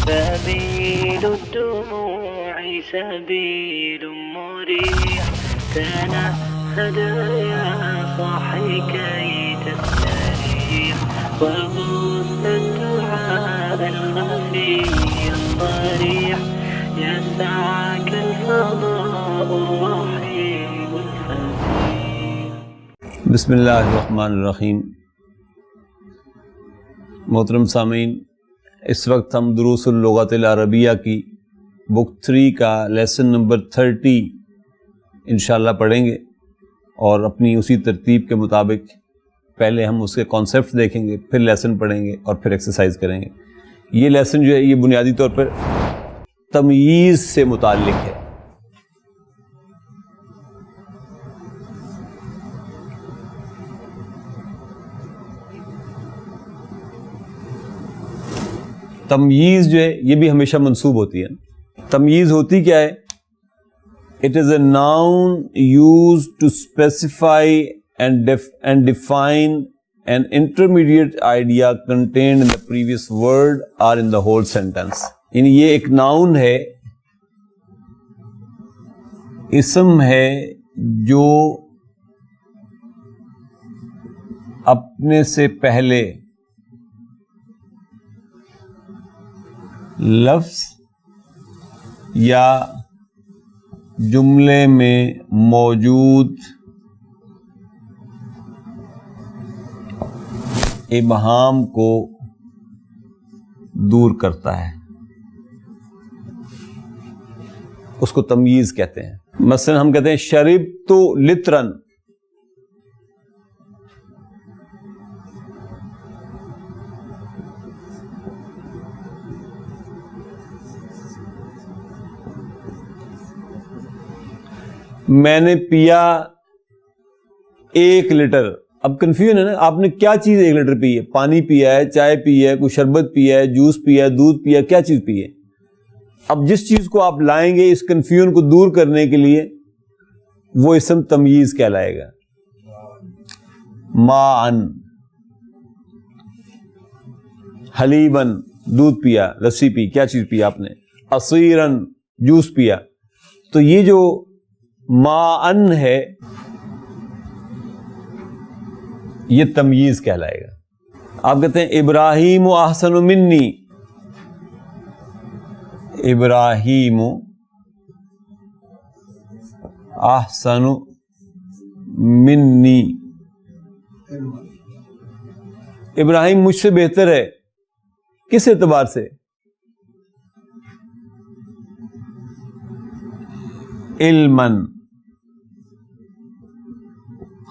سبيل الدموع سبيل مريح تنهد يا صاحي كي تستريح وغص الدعاء الخفي الصريح يسعك الفضاء الرحيم الفسيح. بسم اللہ الرحمن الرحیم. محترم سامعین، اس وقت ہم دروس اللغت العربیہ کی بک 3 کا لیسن نمبر 30 انشاءاللہ پڑھیں گے، اور اپنی اسی ترتیب کے مطابق پہلے ہم اس کے کانسیپٹس دیکھیں گے، پھر لیسن پڑھیں گے اور پھر ایکسرسائز کریں گے. یہ لیسن جو ہے یہ بنیادی طور پر تمییز سے متعلق ہے. تمییز جو ہے یہ بھی ہمیشہ منسوب ہوتی ہے. تمییز ہوتی کیا ہے؟ It is a noun used to specify and define an intermediate idea contained in the previous word or in the whole sentence. یعنی یہ ایک ناؤن ہے، اسم ہے جو اپنے سے پہلے لفظ یا جملے میں موجود ابہام کو دور کرتا ہے، اس کو تمییز کہتے ہیں. مثلا ہم کہتے ہیں شربت لترن، میں نے پیا 1 لیٹر. اب کنفیوژن ہے نا، آپ نے کیا چیز 1 لیٹر پی ہے؟ پانی پیا ہے، چائے پی ہے، کوئی شربت پیا ہے، جوس پیا ہے، دودھ پیا ہے، کیا چیز پی ہے؟ اب جس چیز کو آپ لائیں گے اس کنفیوژن کو دور کرنے کے لیے وہ اسم تمییز کہلائے گا. ماءً، حلیباً، دودھ پیا، لسی پی، کیا چیز پیا آپ نے؟ عصیراً، جوس پیا. تو یہ جو ماءً ہے یہ تمییز کہلائے گا. آپ کہتے ہیں ابراہیم احسن منی، ابراہیم احسن منی، ابراہیم مجھ سے بہتر ہے. کس اعتبار سے؟ علماً،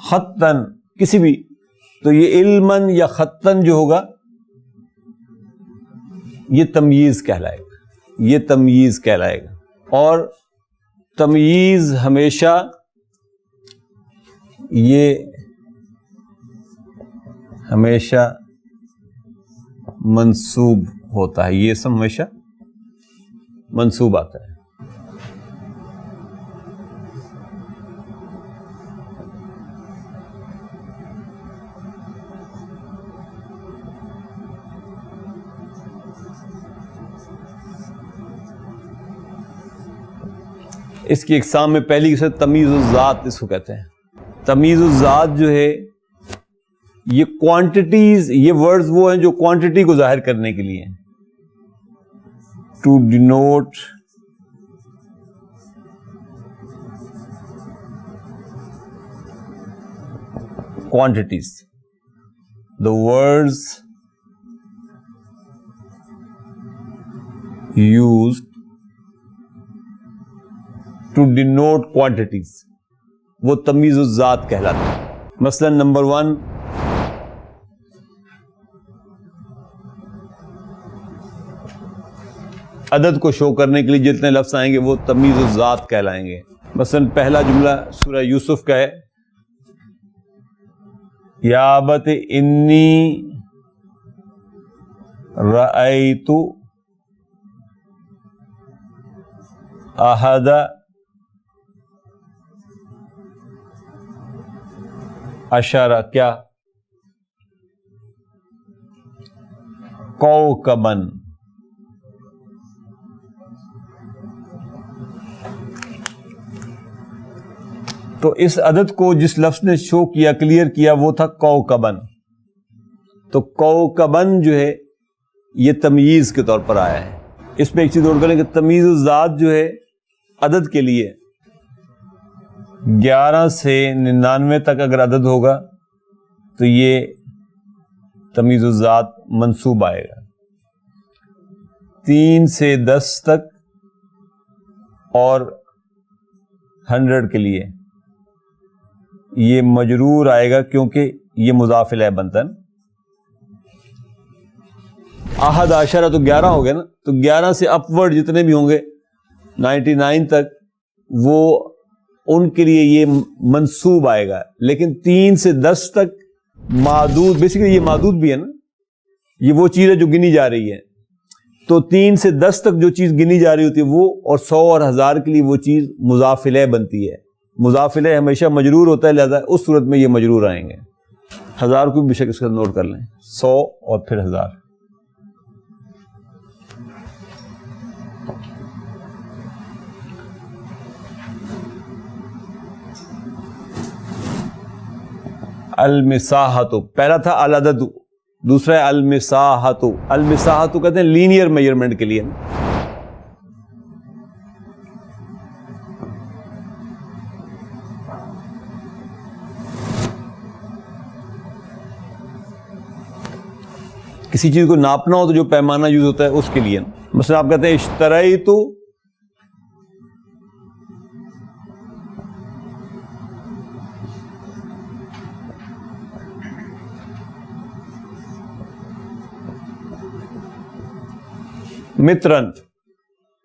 خطاً، کسی بھی. تو یہ علماً یا خطاً جو ہوگا یہ تمییز کہلائے گا، یہ تمییز کہلائے گا. اور تمییز ہمیشہ منسوب ہوتا ہے، یہ اسم ہمیشہ منسوب آتا ہے. اس کی اقسام میں پہلی قسم تمییز الذات اس کو کہتے ہیں. تمییز الذات جو ہے یہ کوانٹیٹیز، یہ ورڈز وہ ہیں جو کوانٹٹی کو ظاہر کرنے کے لیے، to denote quantities. The words used to denote quantities وہ تمییز الذات کہلاتے ہیں. مثلا نمبر 1 عدد کو شو کرنے کے لیے جتنے لفظ آئیں گے وہ تمییز الذات کہلائیں گے. مثلا پہلا جملہ سورہ یوسف کا ہے، یا ابت انی رأیت احد عشر کیا کوکبن. تو اس عدد کو جس لفظ نے شو کیا, کلیئر کیا, وہ تھا کوکبن. تو کوکبن جو ہے یہ تمییز کے طور پر آیا ہے. اس پہ ایک چیز اور کریں کہ تمییز الذات جو ہے عدد کے لیے 11 سے 99 تک اگر عدد ہوگا تو یہ تمییز الذات منصوب آئے گا. 3 سے 10 تک اور 100 کے لیے یہ مجرور آئے گا کیونکہ یہ مضاف الیہ بنتا ہے نا. احد عشرہ تو 11 ہو گیا نا, تو 11 سے اپورڈ جتنے بھی ہوں گے 99 تک وہ ان کے لیے یہ منصوب آئے گا. لیکن 3 سے 10 تک معدود, بیسیکلی یہ معدود بھی ہے نا, یہ وہ چیز ہے جو گنی جا رہی ہے. تو 3 سے 10 تک جو چیز گنی جا رہی ہوتی ہے وہ, اور 100 اور 1000 کے لیے وہ چیز مضاف الیہ بنتی ہے. مضاف الیہ ہمیشہ مجرور ہوتا ہے, لہذا اس صورت میں یہ مجرور آئیں گے. 1000 کو بھی بے شک اس کا نوٹ کر لیں, 100 اور پھر 1000. المساحت, پہلا تھا العدد, دوسرا ہے المساحت. المساحت کہتے ہیں لینئر میجرمنٹ کے لیے. کسی چیز کو ناپنا ہو تو جو پیمانہ یوز ہوتا ہے اس کے لیے. مثلا آپ کہتے ہیں اشتریت مترن,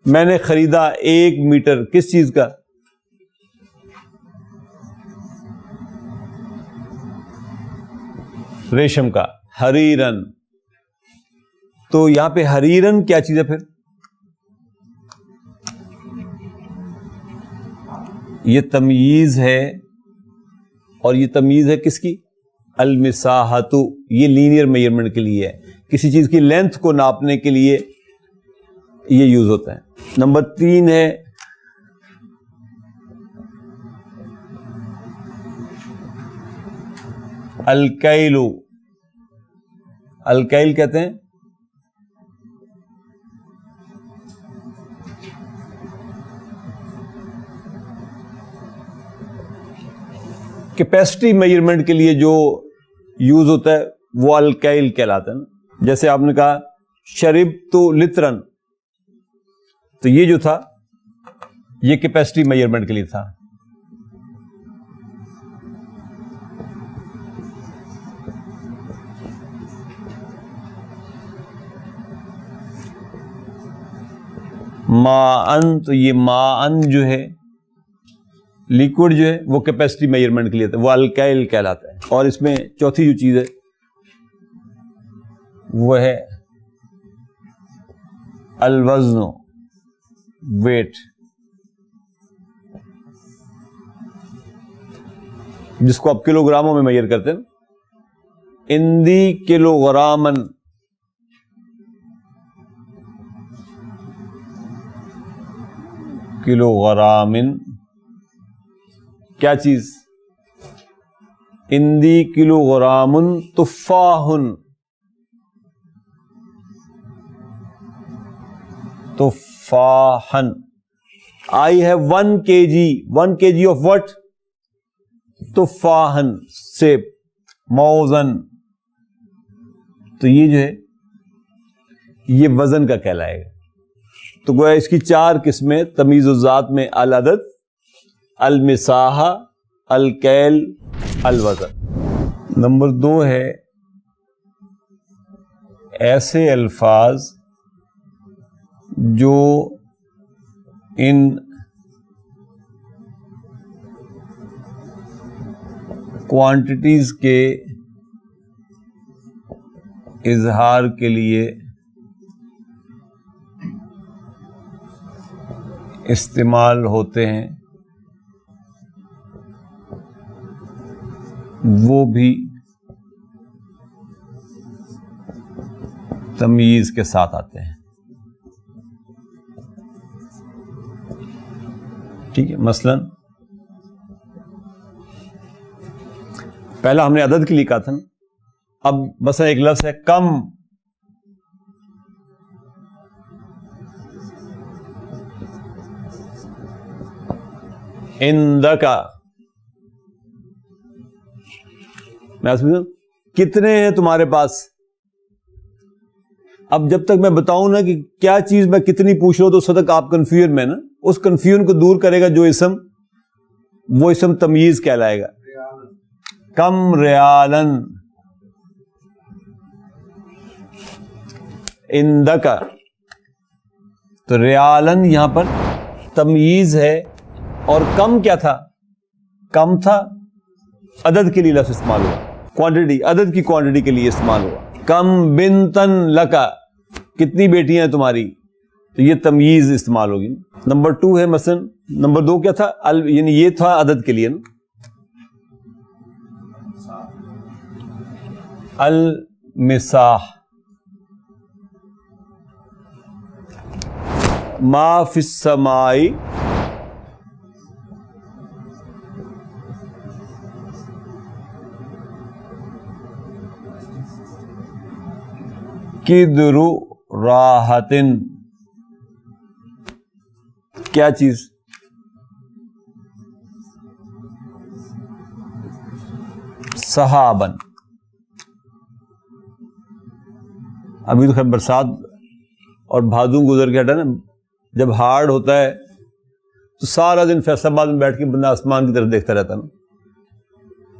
میں نے خریدا 1 میٹر. کس چیز کا؟ ریشم کا. حریرن, تو یہاں پہ حریرن کیا چیز ہے پھر؟ یہ تمییز ہے, اور یہ تمییز ہے کس کی؟ المساحت. یہ لینئر میجرمنٹ کے لیے ہے, کسی چیز کی لینتھ کو ناپنے کے لیے یہ یوز ہوتا ہے. نمبر 3 ہے الکیل. الکیل کہتے ہیں کیپیسٹی میجرمنٹ کے لیے جو یوز ہوتا ہے وہ الکیل کہلاتا ہے. جیسے آپ نے کہا شربت لترن, تو یہ جو تھا یہ کیپیسٹی میجرمنٹ کے لیے تھا. ماءن, تو یہ ماءن جو ہے لیکوڈ جو ہے وہ کیپیسٹی میجرمنٹ کے لیے تھا, وہ الکیل کہلاتا ہے. اور اس میں چوتھی جو چیز ہے وہ ہے الوزن, ویٹ, جس کو آپ کلو گراموں میں میجر کرتے ہیں. اندی کلو گرامن, کلو گرامن کیا چیز؟ اندی کلو غرامن تفاحن, تفاحن. I have 1 kg, 1 kg of what? تفاحن, سیب. موزن, تو یہ جو ہے یہ وزن کا کہلائے گا. تو گویا اس کی 4 قسمیں تمییز الذات میں العدد, المساحہ, الکیل, الوزن. نمبر 2 ہے ایسے الفاظ جو ان کوانٹیٹیز کے اظہار کے لیے استعمال ہوتے ہیں, وہ بھی تمییز کے ساتھ آتے ہیں. ٹھیک ہے. مثلا پہلا ہم نے عدد کے لیے کہا تھا نا. اب مثلا ایک لفظ ہے کم, عندک, میں سمجھوں کتنے ہیں تمہارے پاس. اب جب تک میں بتاؤں نا کہ کیا چیز میں کتنی پوچھ رہا ہوں تو اس وقت آپ کنفیوژن میں نا, اس کنفیوژن کو دور کرے گا جو اسم, وہ اسم تمییز کہلائے گا. کم ریالن عندک, تو ریالن یہاں پر تمییز ہے, اور کم کیا تھا؟ کم تھا, عدد کے لیے لفظ استعمال ہوا, کوانٹٹی, عدد کی کوانٹٹی کے لیے استعمال ہوا. کم بنتن لکا, کتنی بیٹیاں ہیں تمہاری, تو یہ تمییز استعمال ہوگی. نمبر 2 ہے مثلا, نمبر 2 کیا تھا؟ یعنی یہ تھا عدد کے لیے نا, المساح, ما فی السماء قدر راحتن, کیا چیز؟ صحابن. ابھی تو خیر برسات اور بھادوں گزر کے ہٹا نا, جب ہارڈ ہوتا ہے تو سارا دن فیصل آباد میں بیٹھ کے بندہ آسمان کی طرف دیکھتا رہتا نا,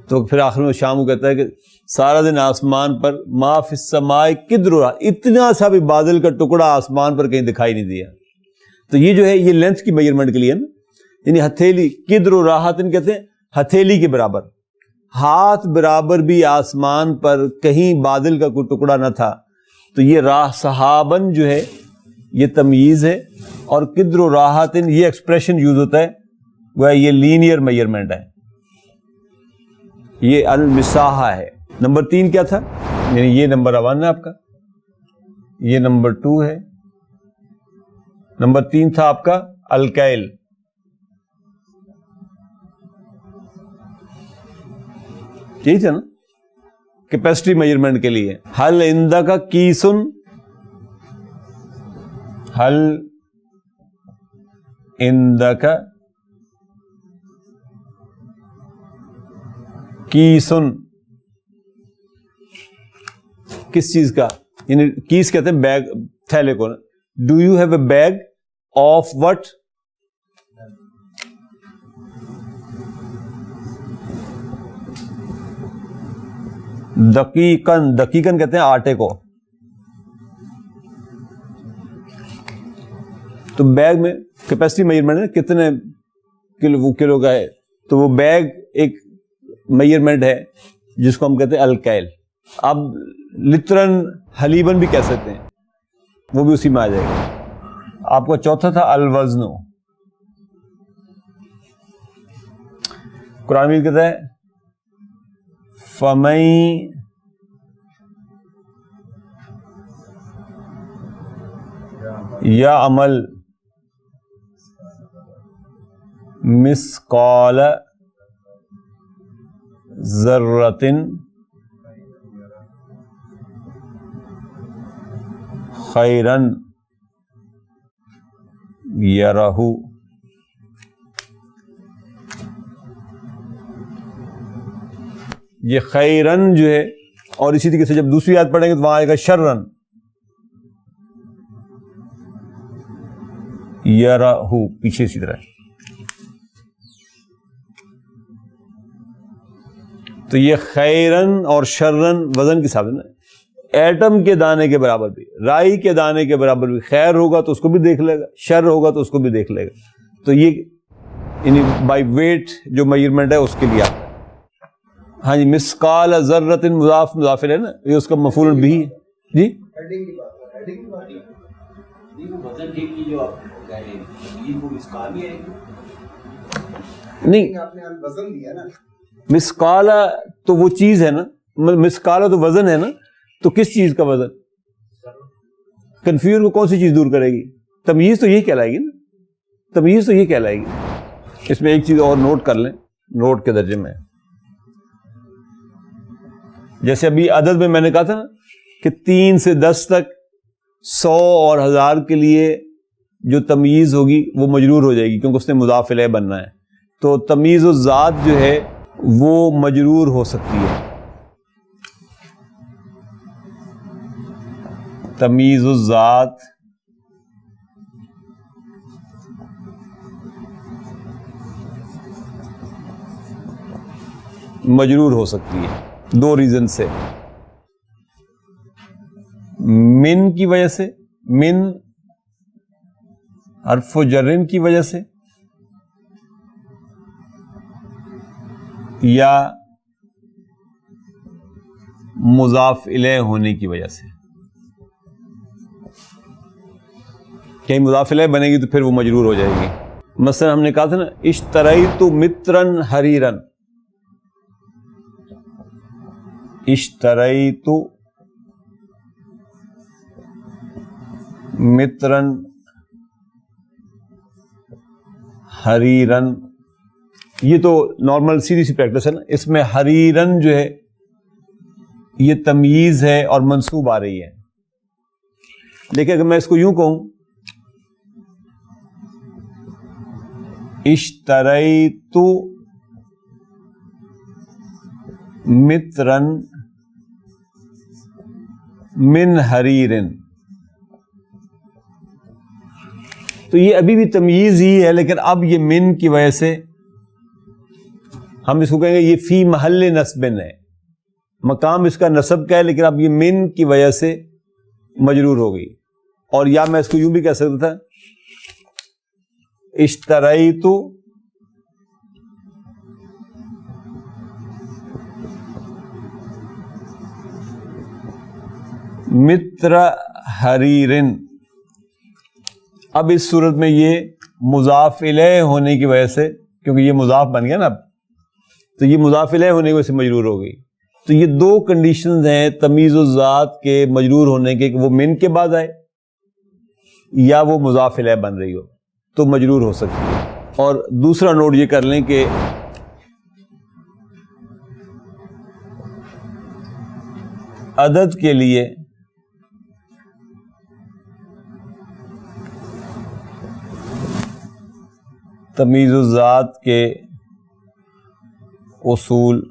تو پھر آخر میں شام کو کہتا ہے کہ سارا دن آسمان پر ما فی السماء قدر, اتنا سا بھی بادل کا ٹکڑا آسمان پر کہیں دکھائی نہیں دیا. تو یہ جو ہے یہ لینتھ کی میجرمنٹ کے لیے نا, یعنی ہتھیلی, قدر و راحتن کہتے ہیں ہتھیلی کے برابر, ہاتھ برابر بھی آسمان پر کہیں بادل کا کوئی ٹکڑا نہ تھا. تو یہ راہ صحابن جو ہے یہ تمییز ہے, اور قدر و راحتن یہ ایکسپریشن یوز ہوتا ہے, وہ یہ لینئر میجرمنٹ ہے, یہ المساحہ ہے. نمبر 3 کیا تھا؟ یعنی یہ نمبر 1 ہے آپ کا, یہ نمبر 2 ہے, نمبر 3 تھا آپ کا الکیل. ٹھیک ہے نا, کیپیسٹی میجرمنٹ کے لیے. حل عندک کیسن, حل عندک کیسن, کس چیز کا؟ یعنی کیس کہتے ہیں بیگ, تھیلے کو نا. Do you have a bag of what? دقیقاً, دقیقاً کہتے ہیں آٹے کو. تو بیگ میں کیپیسٹی میجرمنٹ ہے, کتنے کلو کا ہے, تو وہ بیگ ایک میجرمنٹ ہے جس کو ہم کہتے ہیں الکیل. اب لترن حلیبن بھی کہہ سکتے ہیں, وہ بھی اسی میں آ جائے گا. آپ کا چوتھا تھا الوزن. قرآن مجید کہتا ہے فَمَن یعمل مثقال ذرۃ خیرا یرہ. یہ خیرن جو ہے, اور اسی طریقے سے جب دوسری آیت پڑھیں گے تو وہاں آئے گا شرن یرہ, پیچھے اسی طرح. تو یہ خیرن اور شرن وزن کے حساب سے نا, ایٹم کے دانے کے برابر بھی, رائی کے دانے کے برابر بھی, خیر ہوگا تو اس کو بھی دیکھ لے گا, شر ہوگا تو اس کو بھی دیکھ لے گا. تو یہ یعنی بائی ویٹ جو میجرمنٹ ہے اس کے لیے آپ. ہاں جی, مثقال ذرۃ مضاف مضافر ہے نا, یہ اس کا مفعول بھی ہے جی. نہیں, مثقال تو وہ چیز ہے نا, مثقال تو وزن ہے نا, تو کس چیز کا وزن؟ کنفیوژن کو کون سی چیز دور کرے گی؟ تمییز تو یہی کہلائے گی نا, تمییز تو یہی کہلائے گی. اس میں ایک چیز اور نوٹ کر لیں, نوٹ کے درجے میں, جیسے ابھی عدد میں میں نے کہا تھا نا کہ 3 سے 10 تک 100 اور 1000 کے لیے جو تمییز ہوگی وہ مجرور ہو جائے گی کیونکہ اس نے مضاف الیہ بننا ہے. تو تمییز الذات جو ہے وہ مجرور ہو سکتی ہے. تمییز الذات مجرور ہو سکتی ہے 2 ریزن سے. من کی وجہ سے، من حرف و جرن کی وجہ سے، یا مضاف الیہ ہونے کی وجہ سے. کہیں مضاف الیہ بنے گی تو پھر وہ مجرور ہو جائے گی. مثلا ہم نے کہا تھا نا اشتریت مترن حریرن، اشتریت مترن حریرن، یہ تو نارمل سیدھی سی پریکٹس ہے نا. اس میں حریرن جو ہے یہ تمییز ہے اور منصوب آ رہی ہے. لیکن اگر میں اس کو یوں کہوں اشتریت مترن من حریرن، تو یہ ابھی بھی تمییز ہی ہے، لیکن اب یہ من کی وجہ سے ہم اس کو کہیں گے یہ فی محل نصب ہے، مقام اس کا نصب کا ہے، لیکن اب یہ من کی وجہ سے مجرور ہو گئی. اور یا میں اس کو یوں بھی کہہ سکتا تھا اشتریت متر حریرن. اب اس صورت میں یہ مضاف الیہ ہونے کی وجہ سے، کیونکہ یہ مضاف بن گیا نا اب، تو یہ مضاف الیہ ہونے کی وجہ سے مجرور ہو گئی. تو یہ 2 کنڈیشنز ہیں تمییز الذات کے مجرور ہونے کے، کہ وہ من کے بعد آئے یا وہ مضاف الیہ بن رہی ہو تو مجرور ہو سکتی ہے. اور دوسرا نوٹ یہ کر لیں کہ عدد کے لیے تمییز الذات کے اصول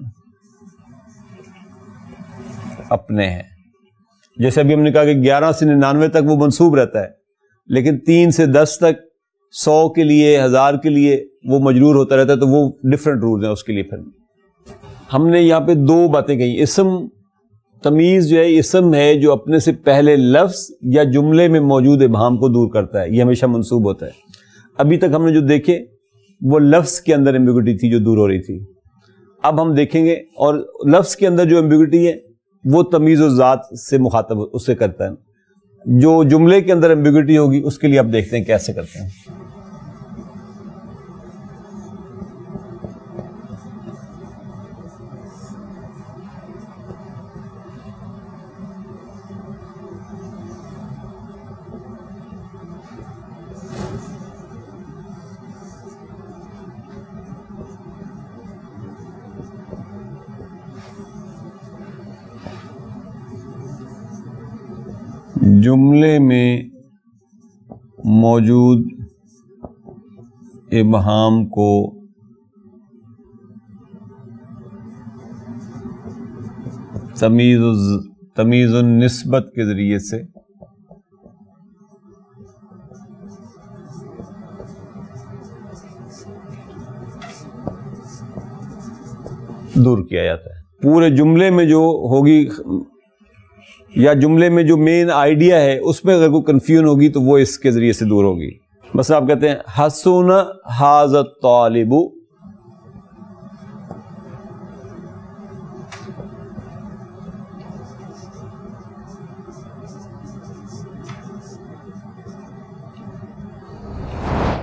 اپنے ہیں. جیسے ابھی ہم نے کہا کہ 11 سے 99 تک وہ منصوب رہتا ہے، لیکن 3 سے 10 تک 100 کے لیے 1000 کے لیے وہ مجرور ہوتا رہتا ہے، تو وہ ڈفرینٹ رولز ہیں اس کے لیے. پھر ہم نے یہاں پہ 2 باتیں کہی. اسم تمییز جو ہے اسم ہے جو اپنے سے پہلے لفظ یا جملے میں موجود ابہام کو دور کرتا ہے، یہ ہمیشہ منصوب ہوتا ہے. ابھی تک ہم نے جو دیکھے وہ لفظ کے اندر ایمبیگوٹی تھی جو دور ہو رہی تھی. اب ہم دیکھیں گے، اور لفظ کے اندر جو ایمبیگوٹی ہے وہ تمییز الذات سے مخاطب اس سے کرتا ہے. جو جملے کے اندر ایمبیگوٹی ہوگی اس کے لیے اب دیکھتے ہیں کیسے کرتے ہیں. جملے میں موجود ابہام کو تمییز النسبت کے ذریعے سے دور کیا جاتا ہے. پورے جملے میں جو ہوگی یا جملے میں جو مین آئیڈیا ہے اس میں اگر کوئی کنفیوژن ہوگی تو وہ اس کے ذریعے سے دور ہوگی. مثلا آپ کہتے ہیں حسن ھذا الطالب،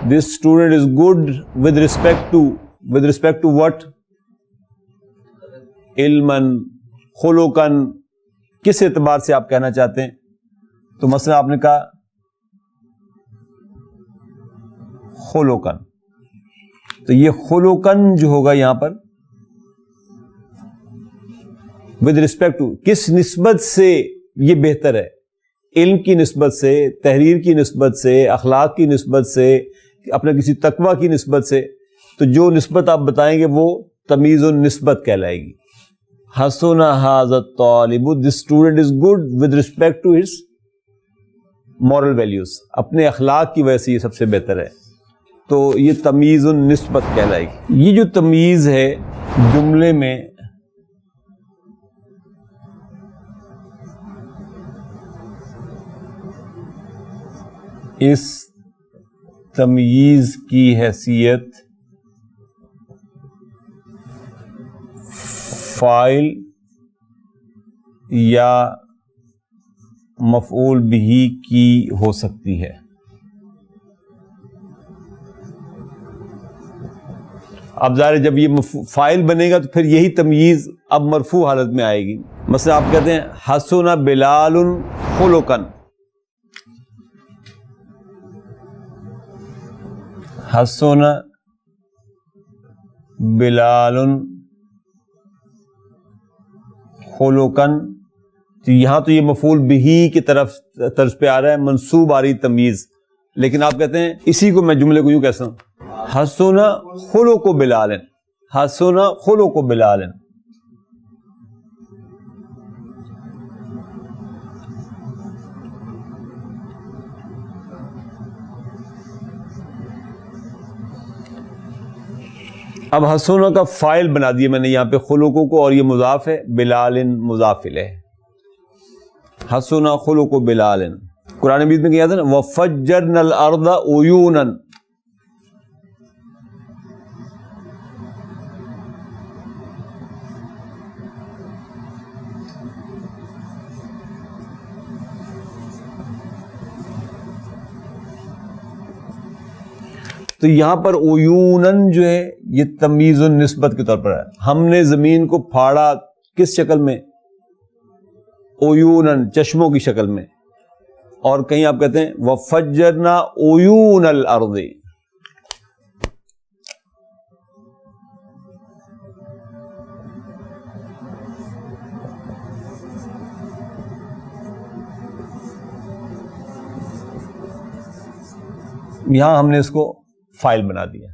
this student is good with respect to what؟ علماً، خلقاً، کس اعتبار سے آپ کہنا چاہتے ہیں؟ تو مثلا آپ نے کہا خلقاً، تو یہ خلقاً جو ہوگا یہاں پر ود رسپیکٹ ٹو، کس نسبت سے یہ بہتر ہے، علم کی نسبت سے، تحریر کی نسبت سے، اخلاق کی نسبت سے، اپنے کسی تقوی کی نسبت سے. تو جو نسبت آپ بتائیں گے وہ تمیز النسبت کہلائے گی. حسن ھذا الطالب، this student is good with respect to his moral values, اپنے اخلاق کی وجہ سے یہ سب سے بہتر ہے. تو یہ تمیز النسبت کہلائے گی. یہ جو تمیز ہے جملے میں اس تمییز کی حیثیت فاعل یا مفعول بہ کی ہو سکتی ہے. اب ظاہر جب یہ فاعل بنے گا تو پھر یہی تمییز اب مرفوع حالت میں آئے گی. مثلا آپ کہتے ہیں حسن بلال خلقا، حسن بلال خلقا، تو یہاں تو یہ مفعول بہ کی طرف پہ آ رہا ہے، منصوب آ رہی تمیز. لیکن آپ کہتے ہیں اسی کو میں جملے کو یوں کہتا ہوں حسن خلق بلال، حسن خلق بلال. اب حسن کا فاعل بنا دیا میں نے یہاں پہ خلقوں کو، اور یہ مضاف ہے، بلال مضاف الیہ. حسن خلق بلال. قرآن مجید میں کیا تھا نا وَفَجَّرْنَا الْأَرْضَ عُيُونًا، تو یہاں پر عیونن جو ہے یہ تمییز النسبت کے طور پر ہے. ہم نے زمین کو پھاڑا کس شکل میں؟ عیونن، چشموں کی شکل میں. اور کہیں آپ کہتے ہیں وَفَجَّرْنَا عُيُونَ الْأَرْضِ. یہاں ہم نے اس کو فائل بنا دیا.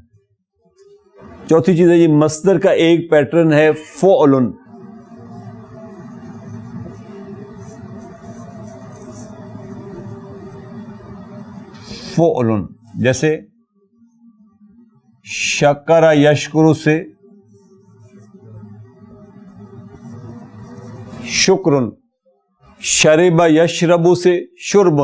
چوتھی چیز ہے یہ مصدر کا ایک پیٹرن ہے فعل. فعل جیسے شکر یشکر سے شکر، شرب یشرب سے شرب.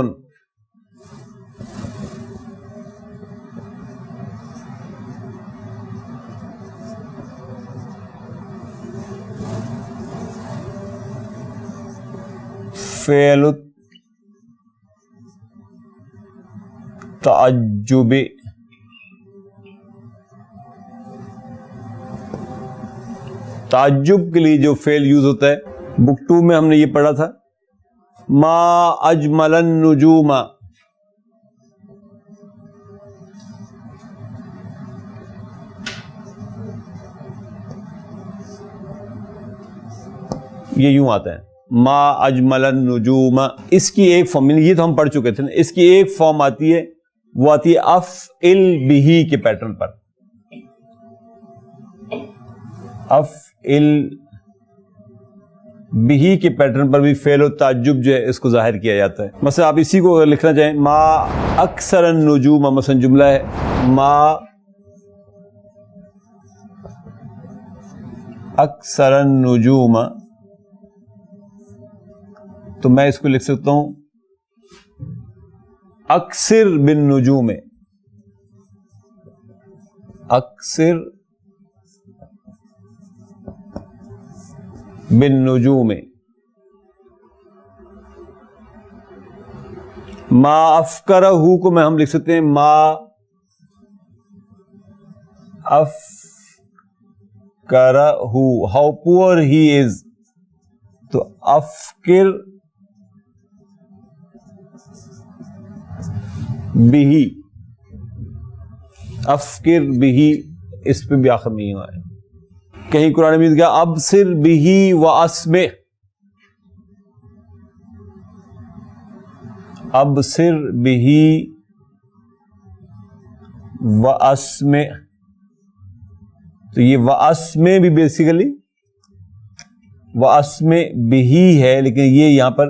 فعل تعجب، تعجب کے لیے جو فعل یوز ہوتا ہے بک 2 میں ہم نے یہ پڑھا تھا ما اجمل النجوم. یہ یوں آتا ہے ما اجمل النجوم. اس کی ایک فارم، یہ تو ہم پڑھ چکے تھے نا، اس کی ایک فارم آتی ہے، وہ آتی ہے افعل بہ کے پیٹرن پر. افعل بہ کے پیٹرن پر بھی فعل و تعجب جو ہے اس کو ظاہر کیا جاتا ہے. مثلا آپ اسی کو اگر لکھنا چاہیں ما اکثر النجوم، مثلا جملہ ہے ما اکثر النجوم، تو میں اس کو لکھ سکتا ہوں اکثر بالنجوم، اکثر بالنجوم. ما افکرہ کو میں ہم لکھ سکتے ہیں ما افکرہ، ہاؤ پور ہی از، تو افکر بہی، افکر بہی، اس پہ بھی آخر نہیں ہوا ہے. کہیں قرآن مجید کا ابصر بہ واسمع، ابصر بہ واسمع، تو یہ واسمع بھی بیسیکلی واسمع بہ ہے، لیکن یہ یہاں پر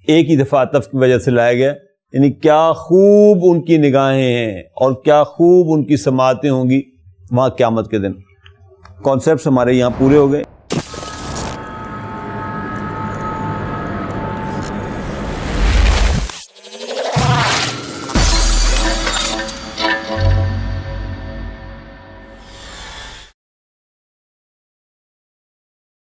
ایک ہی دفعہ عطف کی وجہ سے لایا گیا، یعنی کیا خوب ان کی نگاہیں ہیں اور کیا خوب ان کی سماعتیں ہوں گی وہاں قیامت کے دن۔ کانسیپٹس ہمارے یہاں پورے ہو گئے۔